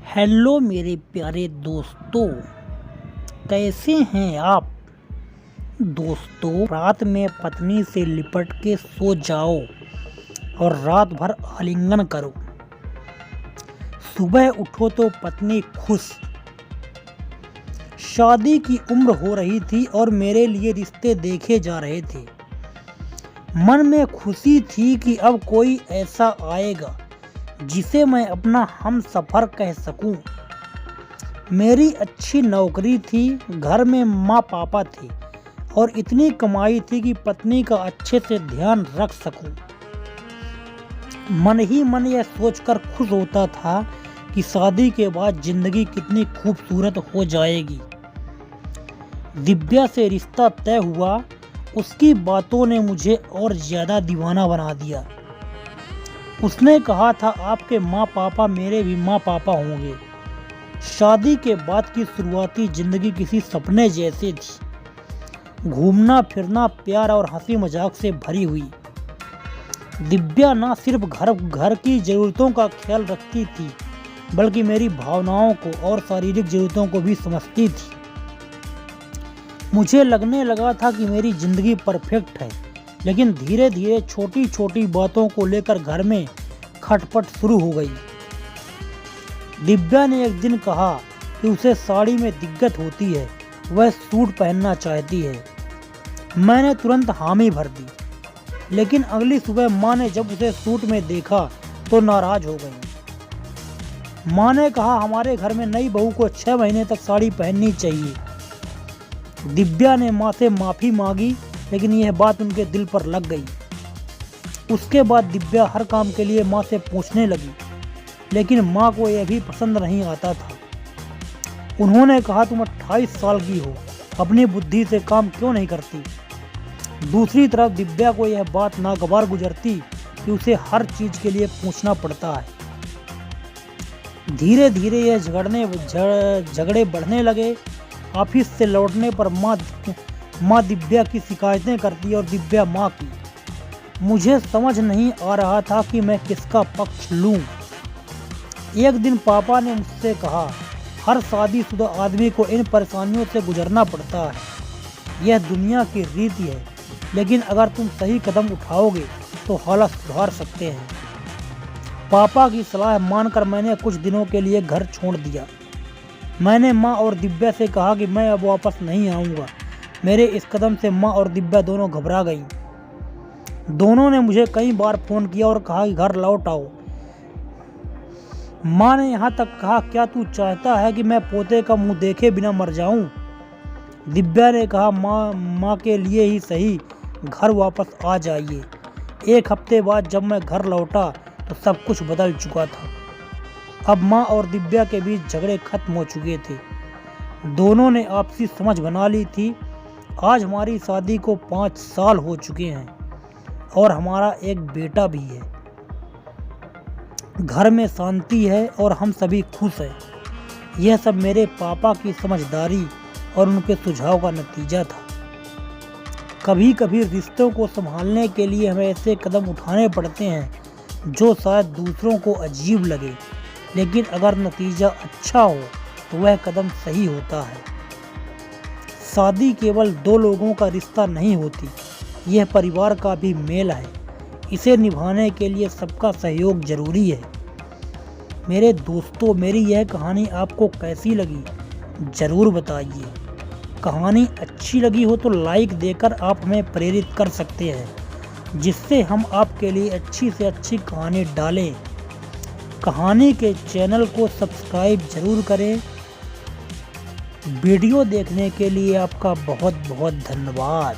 Hello मेरे प्यारे दोस्तों, कैसे हैं आप। दोस्तों, रात में पत्नी से लिपट के सो जाओ और रात भर आलिंगन करो। सुबह उठो तो पत्नी खुश। शादी की उम्र हो रही थी और मेरे लिए रिश्ते देखे जा रहे थे। मन में खुशी थी कि अब कोई ऐसा आएगा जिसे मैं अपना हम सफ़र कह सकूं। मेरी अच्छी नौकरी थी, घर में माँ पापा थे और इतनी कमाई थी कि पत्नी का अच्छे से ध्यान रख सकूं। मन ही मन यह सोचकर खुश होता था कि शादी के बाद जिंदगी कितनी खूबसूरत हो जाएगी। दिव्या से रिश्ता तय हुआ। उसकी बातों ने मुझे और ज़्यादा दीवाना बना दिया। उसने कहा था, आपके माँ पापा मेरे भी माँ पापा होंगे। शादी के बाद की शुरुआती जिंदगी किसी सपने जैसे थी। घूमना फिरना, प्यार और हंसी मजाक से भरी हुई। दिव्या ना सिर्फ घर की ज़रूरतों का ख्याल रखती थी, बल्कि मेरी भावनाओं को और शारीरिक ज़रूरतों को भी समझती थी। मुझे लगने लगा था कि मेरी ज़िंदगी परफेक्ट है, लेकिन धीरे धीरे छोटी छोटी बातों को लेकर घर में खटपट शुरू हो गई। दिव्या ने एक दिन कहा कि उसे साड़ी में दिक्कत होती है, वह सूट पहनना चाहती है। मैंने तुरंत हामी भर दी, लेकिन अगली सुबह माँ ने जब उसे सूट में देखा तो नाराज हो गई। माँ ने कहा, हमारे घर में नई बहू को 6 महीने तक साड़ी पहननी चाहिए। दिव्या ने माँ से माफ़ी मांगी, लेकिन यह बात उनके दिल पर लग गई। उसके बाद दिव्या हर काम के लिए माँ से पूछने लगी, लेकिन माँ को यह भी पसंद नहीं आता था। उन्होंने कहा, तुम 28 साल की हो, अपनी बुद्धि से काम क्यों नहीं करती। दूसरी तरफ दिव्या को यह बात नागवार गुजरती कि उसे हर चीज़ के लिए पूछना पड़ता है। धीरे धीरे यह झगड़े बढ़ने लगे। ऑफिस से लौटने पर माँ दिव्या की शिकायतें करती और दिव्या माँ की। मुझे समझ नहीं आ रहा था कि मैं किसका पक्ष लूं। एक दिन पापा ने मुझसे कहा, हर शादीशुदा आदमी को इन परेशानियों से गुजरना पड़ता है। यह दुनिया की रीति है, लेकिन अगर तुम सही कदम उठाओगे तो हालात सुधार सकते हैं। पापा की सलाह मानकर मैंने कुछ दिनों के लिए घर छोड़ दिया। मैंने माँ और दिव्या से कहा कि मैं अब वापस नहीं आऊँगा। मेरे इस कदम से माँ और दिव्या दोनों घबरा गईं। दोनों ने मुझे कई बार फ़ोन किया और कहा कि घर लौट आओ। माँ ने यहाँ तक कहा, क्या तू चाहता है कि मैं पोते का मुंह देखे बिना मर जाऊँ। दिव्या ने कहा, माँ के लिए ही सही, घर वापस आ जाइए। एक हफ्ते बाद जब मैं घर लौटा तो सब कुछ बदल चुका था। अब माँ और दिव्या के बीच झगड़े खत्म हो चुके थे। दोनों ने आपसी समझ बना ली थी। आज हमारी शादी को 5 साल हो चुके हैं और हमारा एक बेटा भी है। घर में शांति है और हम सभी खुश हैं। यह सब मेरे पापा की समझदारी और उनके सुझाव का नतीजा था। कभी कभी रिश्तों को संभालने के लिए हमें ऐसे कदम उठाने पड़ते हैं जो शायद दूसरों को अजीब लगे, लेकिन अगर नतीजा अच्छा हो तो वह कदम सही होता है। शादी केवल 2 लोगों का रिश्ता नहीं होती, यह परिवार का भी मेल है। इसे निभाने के लिए सबका सहयोग जरूरी है। मेरे दोस्तों, मेरी यह कहानी आपको कैसी लगी ज़रूर बताइए। कहानी अच्छी लगी हो तो लाइक देकर आप हमें प्रेरित कर सकते हैं, जिससे हम आपके लिए अच्छी से अच्छी कहानी डालें। कहानी के चैनल को सब्सक्राइब जरूर करें। वीडियो देखने के लिए आपका बहुत बहुत धन्यवाद।